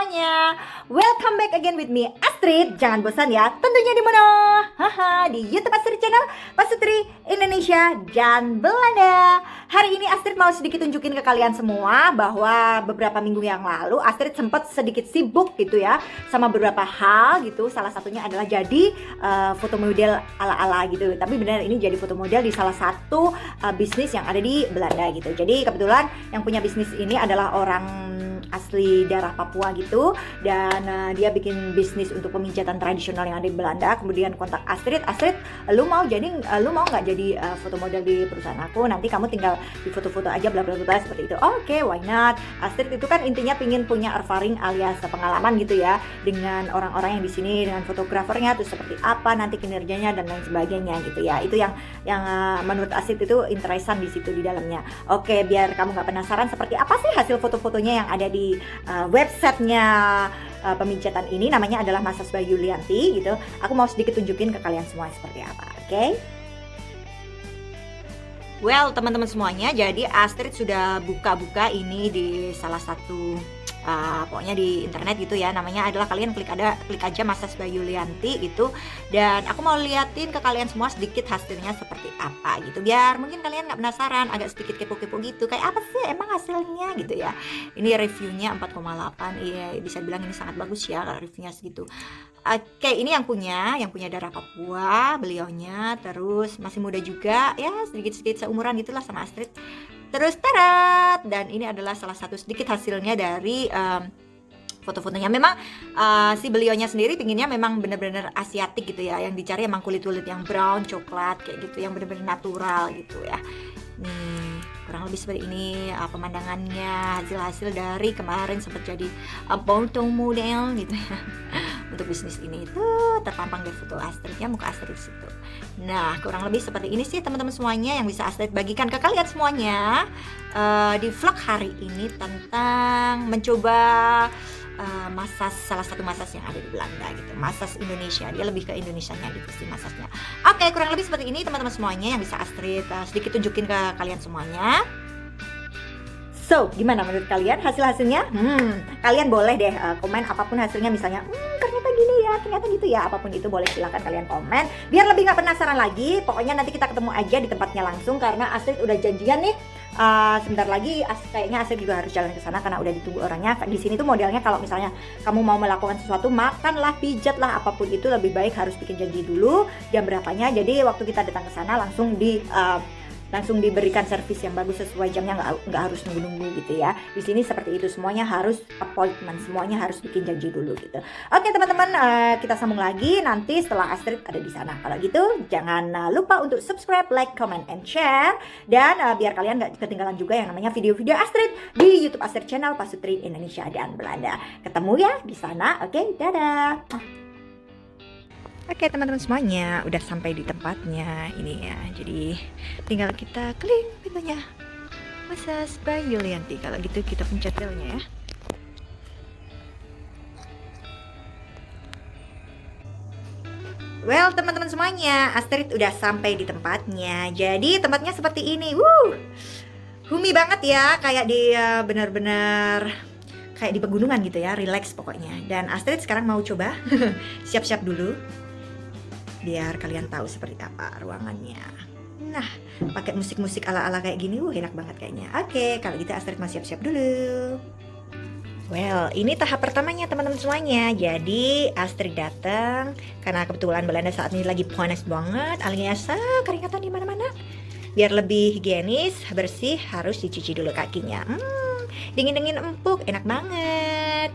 semuanya. Welcome back again with me, Astrid. Jangan bosan ya, tentunya di mana? Haha, di YouTube Astrid Channel, Pasutri Indonesia dan Belanda. Hari ini Astrid mau sedikit tunjukin ke kalian semua bahwa beberapa minggu yang lalu Astrid sempat sedikit sibuk gitu ya sama beberapa hal gitu. Salah satunya adalah jadi foto model ala-ala gitu. Tapi benar ini jadi foto model di salah satu bisnis yang ada di Belanda gitu. Jadi kebetulan yang punya bisnis ini adalah orang asli daerah Papua gitu, dan dia bikin bisnis untuk pemijatan tradisional yang ada di Belanda. Kemudian kontak Astrid, lu mau nggak jadi foto model di perusahaan aku, nanti kamu tinggal di foto-foto aja bla bla bla seperti itu. Oke, why not. Astrid itu kan intinya pingin punya erfaring alias pengalaman gitu ya dengan orang-orang yang di sini, dengan fotografernya terus seperti apa nanti kinerjanya dan lain sebagainya gitu ya. Itu yang menurut Astrid itu interesan di situ di dalamnya. Oke, biar kamu nggak penasaran seperti apa sih hasil foto-fotonya yang ada di websitenya pemijatan ini, namanya adalah Masas by Yulianti gitu. Aku mau sedikit tunjukin ke kalian semua seperti apa, oke? Well, teman-teman semuanya, jadi Astrid sudah buka-buka ini di salah satu pokoknya di internet gitu ya, namanya adalah, kalian klik aja Masas by Yulianti gitu, dan aku mau liatin ke kalian semua sedikit hasilnya seperti apa gitu, biar mungkin kalian nggak penasaran, agak sedikit kepo-kepo gitu, kayak apa sih emang hasilnya gitu ya. Ini reviewnya 4,8, iya bisa bilang ini sangat bagus ya reviewnya segitu. Oke, ini yang punya daerah Papua, beliaunya, terus masih muda juga ya, sedikit-sedikit seumuran gitulah sama Astrid. Terus tarat, dan ini adalah salah satu sedikit hasilnya dari foto-fotonya. Memang si beliaunya sendiri pinginnya memang benar-benar asiatik gitu ya, yang dicari emang kulit-kulit yang brown, coklat kayak gitu, yang benar-benar natural gitu ya. Nih kurang lebih seperti ini pemandangannya, hasil-hasil dari kemarin sempat jadi foto model gitu ya. Untuk bisnis ini itu terpampang di foto Astridnya, muka Astrid situ. Nah kurang lebih seperti ini sih teman-teman semuanya yang bisa Astrid bagikan ke kalian semuanya di vlog hari ini tentang mencoba masas, salah satu masas yang ada di Belanda gitu, masas Indonesia, dia lebih ke Indonesianya gitu sih masasnya. Oke, kurang lebih seperti ini teman-teman semuanya yang bisa Astrid sedikit tunjukin ke kalian semuanya. So, gimana menurut kalian hasil-hasilnya? Kalian boleh deh komen apapun hasilnya, misalnya ternyata gini ya, ternyata gitu ya, apapun itu boleh, silakan kalian komen. Biar lebih nggak penasaran lagi, pokoknya nanti kita ketemu aja di tempatnya langsung, karena Astrid udah janjian nih. Sebentar lagi kayaknya Astrid juga harus jalan ke sana karena udah ditunggu orangnya. Di sini tuh modelnya kalau misalnya kamu mau melakukan sesuatu, makanlah, pijatlah, apapun itu lebih baik harus bikin janji dulu jam berapanya. Jadi waktu kita datang ke sana langsung diberikan servis yang bagus sesuai jamnya, nggak harus nunggu-nunggu gitu ya. Di sini seperti itu, semuanya harus appointment, semuanya harus bikin janji dulu gitu. Oke teman-teman, kita sambung lagi nanti setelah Astrid ada di sana. Kalau gitu jangan lupa untuk subscribe, like, comment, and share, dan biar kalian nggak ketinggalan juga yang namanya video-video Astrid di YouTube Astrid Channel Pasutri Indonesia dan Belanda. Ketemu ya di sana. Oke, dadah. Oke teman-teman semuanya, udah sampai di tempatnya ini ya. Jadi tinggal kita klik pintunya Masas by Yulianti. Kalau gitu kita pencet belnya ya. Well teman-teman semuanya, Astrid udah sampai di tempatnya. Jadi tempatnya seperti ini. Humi banget ya, kayak di benar-benar kayak di pegunungan gitu ya, relax pokoknya. Dan Astrid sekarang mau coba siap-siap dulu biar kalian tahu seperti apa ruangannya. Nah, pakai musik-musik ala-ala kayak gini, enak banget kayaknya. Oke, kalau gitu Astrid mau siap-siap dulu. Well, ini tahap pertamanya teman-teman semuanya. Jadi Astrid datang karena kebetulan Belanda saat ini lagi panas banget, alias keringatan di mana-mana. Biar lebih higienis, bersih, harus dicuci dulu kakinya. Dingin-dingin empuk, enak banget.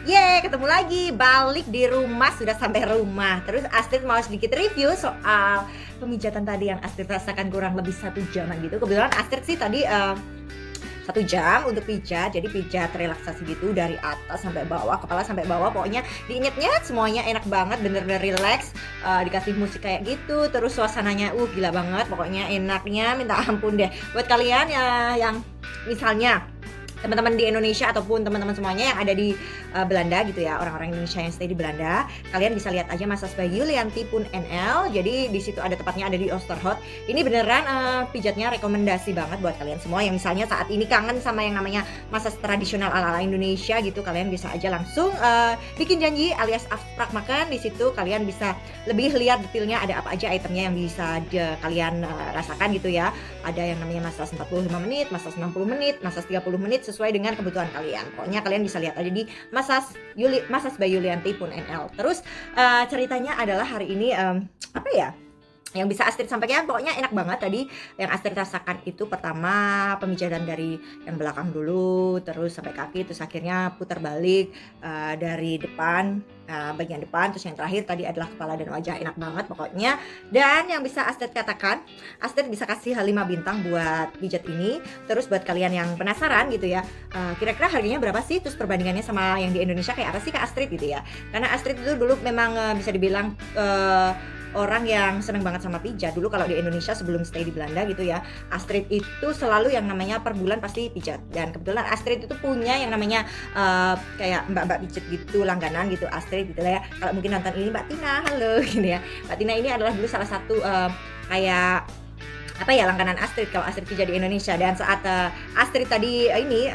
Yeay, ketemu lagi, balik di rumah, sudah sampai rumah. Terus Astrid mau sedikit review soal pemijatan tadi yang Astrid rasakan kurang lebih 1 jaman gitu. Kebetulan Astrid sih tadi 1 jam untuk pijat, jadi pijat relaksasi gitu dari atas sampai bawah, kepala sampai bawah, pokoknya diinget-nyet semuanya enak banget, bener-bener relax, dikasih musik kayak gitu, terus suasananya gila banget, pokoknya enaknya minta ampun deh. Buat kalian yang misalnya teman-teman di Indonesia ataupun teman-teman semuanya yang ada di Belanda gitu ya, orang-orang Indonesia yang stay di Belanda, kalian bisa lihat aja Massage by Yulianti pun NL. Jadi di situ ada tepatnya, ada di Oosterhout. Ini beneran pijatnya rekomendasi banget buat kalian semua yang misalnya saat ini kangen sama yang namanya massage tradisional ala-ala Indonesia gitu. Kalian bisa aja langsung bikin janji alias abstrak makan. Di situ kalian bisa lebih lihat detailnya ada apa aja itemnya yang bisa kalian rasakan gitu ya. Ada yang namanya massage 45 menit, massage 60 menit, massage 30 menit sesuai dengan kebutuhan kalian. Pokoknya kalian bisa lihat aja di Massage by Yulianti pun NL. Terus ceritanya adalah hari ini apa ya? Yang bisa Astrid sampaikan pokoknya enak banget. Tadi yang Astrid rasakan itu pertama pemijatan dari yang belakang dulu, terus sampai kaki, terus akhirnya putar balik dari depan, bagian depan, terus yang terakhir tadi adalah kepala dan wajah. Enak banget pokoknya. Dan yang bisa Astrid katakan, Astrid bisa kasih 5 bintang buat pijat ini. Terus buat kalian yang penasaran gitu ya, kira-kira harganya berapa sih, terus perbandingannya sama yang di Indonesia kayak apa sih Kak Astrid gitu ya. Karena Astrid itu dulu memang bisa dibilang orang yang seneng banget sama pijat. Dulu kalau di Indonesia sebelum stay di Belanda gitu ya, Astrid itu selalu yang namanya per bulan pasti pijat. Dan kebetulan Astrid itu punya yang namanya kayak mbak-mbak pijat gitu, langganan gitu Astrid gitu lah ya. Kalau mungkin nonton ini Mbak Tina, halo gini ya. Mbak Tina ini adalah dulu salah satu kayak apa ya, langganan Astrid kalau Astrid pijat di Indonesia. Dan saat Astrid tadi ini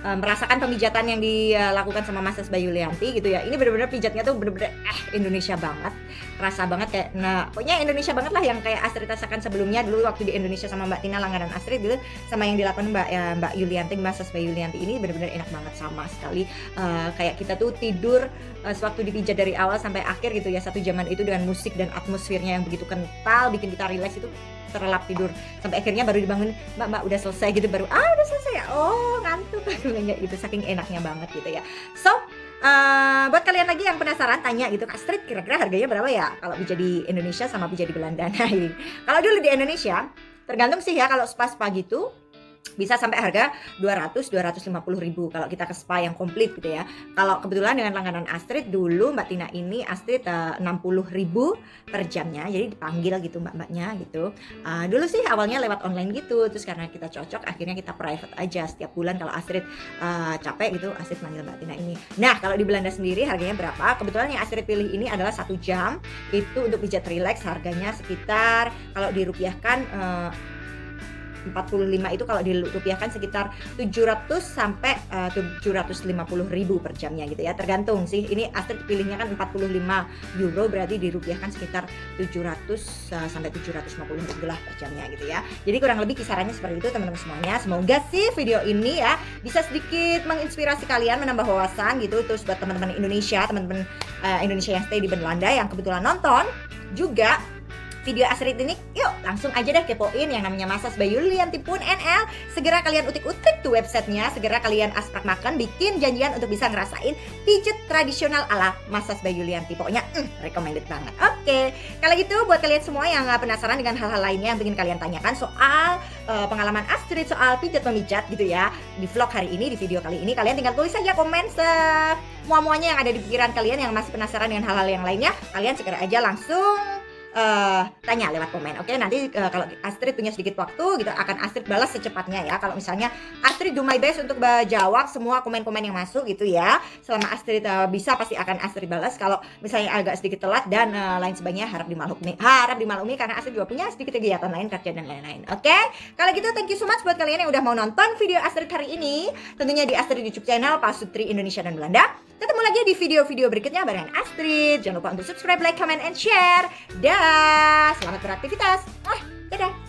merasakan pemijatan yang dilakukan sama Massage by Yulianti gitu ya. Ini bener-bener pijatnya tuh bener-bener Indonesia banget. Kerasa banget kayak, nah pokoknya Indonesia banget lah yang kayak Astrid rasakan sebelumnya dulu waktu di Indonesia sama Mbak Tina langganan Astrid gitu, sama yang dilakukan Mbak Yulianti, Massage by Yulianti ini bener-bener enak banget sama sekali. Kayak kita tuh tidur sewaktu dipijat dari awal sampai akhir gitu ya, 1 jaman itu dengan musik dan atmosfernya yang begitu kental, bikin kita relax, itu terlelap tidur sampai akhirnya baru dibangun, mbak udah selesai gitu, baru udah selesai ya, ngantuk gitu, saking enaknya banget gitu ya. So buat kalian lagi yang penasaran tanya gitu, Kak Astrid kira-kira harganya berapa ya kalau pijat di Indonesia sama pijat di Belanda. Nah ini kalau dulu di Indonesia tergantung sih ya, kalau spa gitu bisa sampai harga 200-250 ribu kalau kita ke spa yang komplit gitu ya. Kalau kebetulan dengan langganan Astrid dulu Mbak Tina ini, Astrid 60 ribu per jamnya, jadi dipanggil gitu mbak-mbaknya gitu. Dulu sih awalnya lewat online gitu, terus karena kita cocok akhirnya kita private aja setiap bulan. Kalau Astrid capek gitu, Astrid manggil Mbak Tina ini. Nah kalau di Belanda sendiri harganya berapa? Kebetulan yang Astrid pilih ini adalah 1 jam itu untuk pijat relax, harganya sekitar kalau dirupiahkan 45 itu kalau dirupiahkan sekitar 700 sampai 750 ribu per jamnya gitu ya, tergantung sih. Ini Astrid pilihnya kan 45 euro, berarti dirupiahkan sekitar 700 sampai 750 ribu lah per jamnya gitu ya. Jadi kurang lebih kisarannya seperti itu teman-teman semuanya. Semoga sih video ini ya bisa sedikit menginspirasi kalian, menambah wawasan gitu. Terus buat teman-teman Indonesia, teman-teman Indonesia yang stay di Belanda yang kebetulan nonton juga video Astrid ini, yuk langsung aja deh kepoin yang namanya Massage by Yulianti pun NL. Segera kalian utik-utik tuh websitenya, segera kalian asprak makan, bikin janjian untuk bisa ngerasain pijat tradisional ala Massage by Yulianti. Pokoknya recommended banget. Oke, kalau gitu buat kalian semua yang penasaran dengan hal-hal lainnya yang ingin kalian tanyakan soal pengalaman Astrid soal pijat-memijat gitu ya, di vlog hari ini, di video kali ini, kalian tinggal tulis saja komen semua-muanya yang ada di pikiran kalian yang masih penasaran dengan hal-hal yang lainnya. Kalian segera aja langsung tanya lewat komen. Oke, nanti kalau Astrid punya sedikit waktu gitu akan Astrid balas secepatnya ya. Kalau misalnya Astrid do my best untuk jawab semua komen-komen yang masuk gitu ya. Selama Astrid bisa pasti akan Astrid balas. Kalau misalnya agak sedikit telat dan lain sebagainya harap dimaklumi karena Astrid juga punya sedikit kegiatan lain, kerja dan lain-lain. Oke, kalau gitu thank you so much buat kalian yang udah mau nonton video Astrid hari ini. Tentunya di Astrid YouTube channel Pasutri Indonesia dan Belanda. Ketemu lagi di video-video berikutnya barengan Astrid. Jangan lupa untuk subscribe, like, comment, and share. Selamat beraktivitas. Dadah.